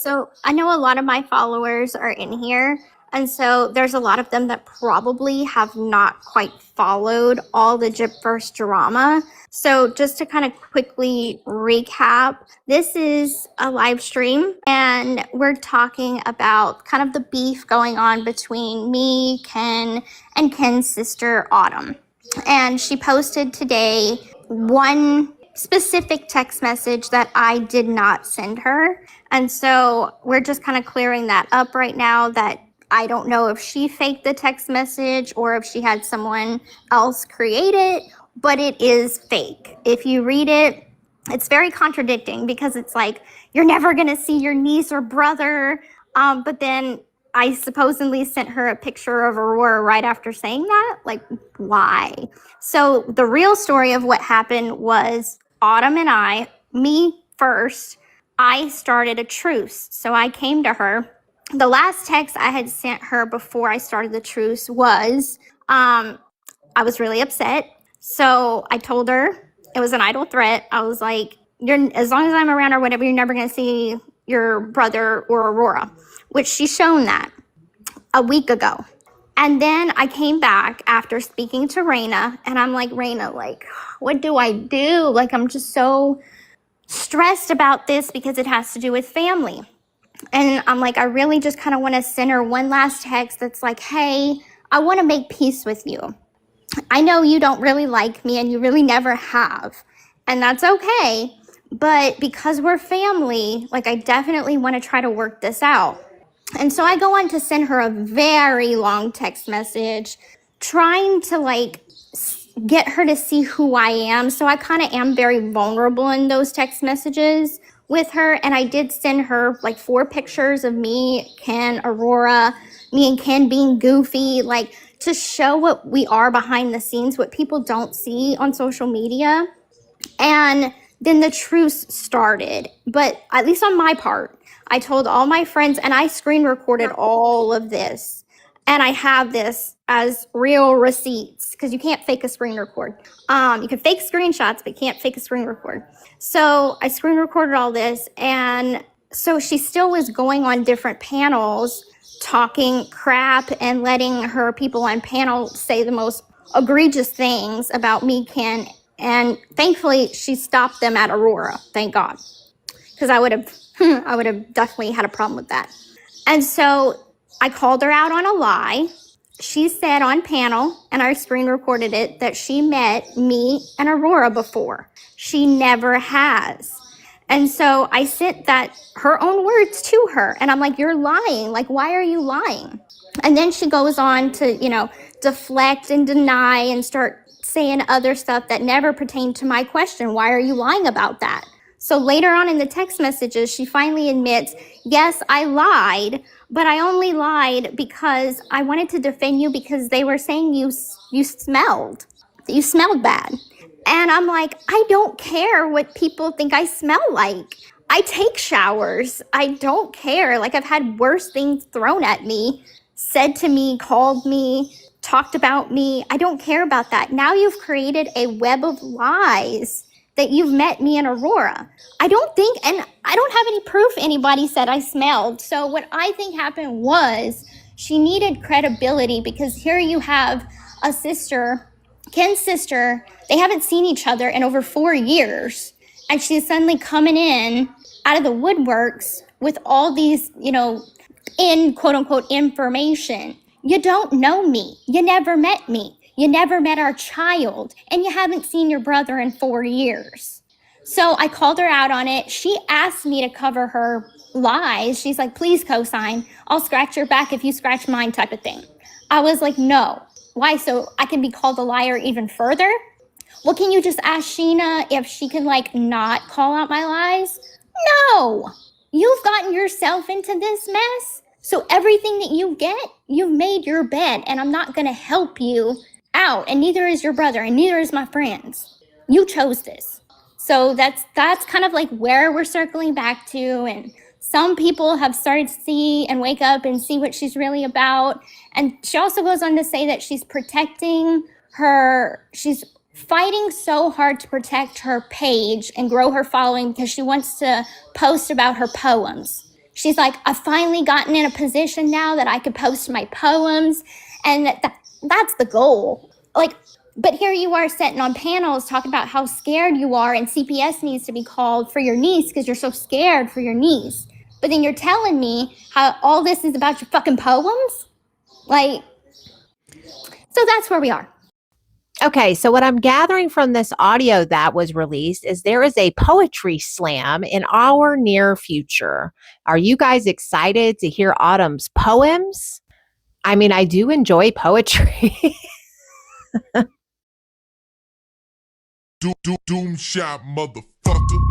So I know a lot of my followers are in here. And so there's a lot of them that probably have not quite followed all the Gypverse drama. So just to kind of quickly recap, this is a live stream and we're talking about kind of the beef going on between me, Ken, and Ken's sister, Autumn. And she posted today one specific text message that I did not send her. And so we're just kind of clearing that up right now, that I don't know if she faked the text message or if she had someone else create it, but it is fake. If you read it, it's very contradicting because it's like, you're never going to see your niece or brother. But then I supposedly sent her a picture of Aurora right after saying that. Like, why? So the real story of what happened was Autumn and I, me first, I started a truce. So I came to her. The last text I had sent her before I started the truce was, I was really upset. So I told her, it was an idle threat. I was like, as long as I'm around or whatever, you're never going to see your brother or Aurora, which she's shown that a week ago. And then I came back after speaking to Raina, and I'm like, Raina, like, what do I do? Like, I'm just so stressed about this because it has to do with family. And I'm like, I really just kind of want to send her one last text that's like, hey, I want to make peace with you. I know you don't really like me and you really never have. And that's okay. But because we're family, like, I definitely want to try to work this out. And so I go on to send her a very long text message trying to like get her to see who I am. So I kind of am very vulnerable in those text messages with her. And I did send her like 4 pictures of me, Ken, Aurora, me and Ken being goofy, like to show what we are behind the scenes, what people don't see on social media. And then the truce started. But at least on my part, I told all my friends, and I screen recorded all of this. And I have this as real receipts because you can't fake a screen record. You can fake screenshots, but you can't fake a screen record. So I screen recorded all this. And so she still was going on different panels, talking crap and letting her people on panel say the most egregious things about me, Ken. And thankfully, she stopped them at Aurora. Thank God. Because I would have definitely had a problem with that. And so I called her out on a lie. She said on panel, and I screen recorded it, that she met me and Aurora before. She never has. And so I sent that, her own words, to her. And I'm like, you're lying. Like, why are you lying? And then she goes on to, deflect and deny and start saying other stuff that never pertained to my question. Why are you lying about that? So later on in the text messages, she finally admits, yes, I lied, but I only lied because I wanted to defend you because they were saying you smelled bad. And I'm like, I don't care what people think I smell like. I take showers. I don't care. Like, I've had worse things thrown at me, said to me, called me, talked about me. I don't care about that. Now you've created a web of lies that you've met me and Aurora. I don't think, and I don't have any proof anybody said I smelled. So what I think happened was she needed credibility because here you have a sister, Ken's sister, they haven't seen each other in over 4 years. And she's suddenly coming in out of the woodworks with all these, in quote unquote information. You don't know me. You never met me. You never met our child, and you haven't seen your brother in 4 years. So I called her out on it. She asked me to cover her lies. She's like, please co-sign. I'll scratch your back if you scratch mine, type of thing. I was like, no. Why? So I can be called a liar even further? Well, can you just ask Sheena if she can not call out my lies? No. You've gotten yourself into this mess. So everything that you get, you've made your bed, and I'm not going to help you out, and neither is your brother, and neither is my friends. You chose this. So that's kind of like where we're circling back to, and some people have started to see and wake up and see what she's really about. And she also goes on to say that she's fighting so hard to protect her page and grow her following because she wants to post about her poems. She's like, I've finally gotten in a position now that I could post my poems. And that's the goal. Like, but here you are sitting on panels talking about how scared you are and CPS needs to be called for your niece because you're so scared for your niece. But then you're telling me how all this is about your fucking poems? Like, so that's where we are. Okay, so what I'm gathering from this audio that was released is there is a poetry slam in our near future. Are you guys excited to hear Autumn's poems? I mean, I do enjoy poetry. Doom shot, motherfucker.